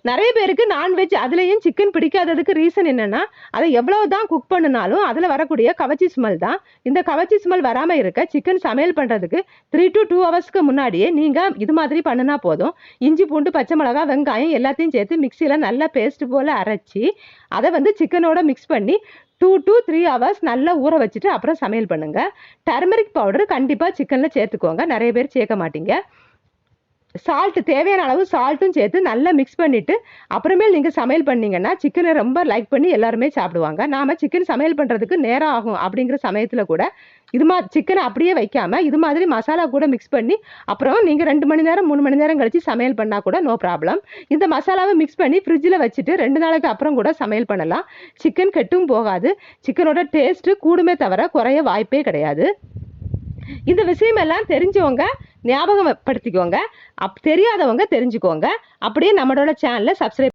நிறைய பேருக்கு நான்வெஜ் அதுலேயும் சிக்கன் பிடிக்காததுக்கு ரீசன் என்னென்னா அதை எவ்வளோ தான் குக் பண்ணினாலும் அதில் வரக்கூடிய கவச்சி ஸ்மெல் தான். இந்த கவச்சி ஸ்மெல் வராமல் இருக்க சிக்கன் சமையல் பண்ணுறதுக்கு 3 to 2 ஹவர்ஸ்க்கு முன்னாடியே நீங்கள் இது மாதிரி பண்ணினா போதும். இஞ்சி பூண்டு பச்சை மிளகா வெங்காயம் எல்லாத்தையும் சேர்த்து மிக்சியில் நல்லா பேஸ்ட் போல் அரைச்சி அதை சிக்கனோட மிக்ஸ் பண்ணி 2 to 3 ஹவர்ஸ் நல்லா ஊற வச்சுட்டு அப்புறம் சமையல் பண்ணுங்கள். டர்மரிக் பவுடர் கண்டிப்பாக சிக்கனில் சேர்த்துக்கோங்க, நிறைய பேர் சேர்க்க மாட்டீங்க. சால்ட்டு தேவையான அளவு சால்ட்டும் சேர்த்து நல்லா மிக்ஸ் பண்ணிவிட்டு அப்புறமேல் நீங்கள் சமையல் பண்ணிங்கன்னா சிக்கனை ரொம்ப லைக் பண்ணி எல்லாருமே சாப்பிடுவாங்க. நாம் சிக்கன் சமையல் பண்ணுறதுக்கு நேரம் ஆகும் அப்படிங்கிற சமயத்தில் கூட சிக்கனை அப்படியே வைக்காமல் இது மாதிரி மசாலா கூட மிக்ஸ் பண்ணி அப்புறம் நீங்கள் 2 மணி நேரம் 3 மணி நேரம் கழித்து சமையல் பண்ணால் கூட நோ ப்ராப்ளம். இந்த மசாலாவை மிக்ஸ் பண்ணி ஃப்ரிட்ஜில் வச்சுட்டு 2 நாளைக்கு அப்புறம் கூட சமையல் பண்ணலாம். சிக்கன் கெட்டும் போகாது, சிக்கனோட டேஸ்ட்டு கூடுமே தவிர குறைய வாய்ப்பே கிடையாது. இந்த விஷயமெல்லாம் தெரிஞ்சவங்க ஞாபகப்படுத்திக்கோங்க, தெரியாதவங்க தெரிஞ்சுக்கோங்க. அப்படியே நம்மளோட சேனலை சப்ஸ்கிரைப்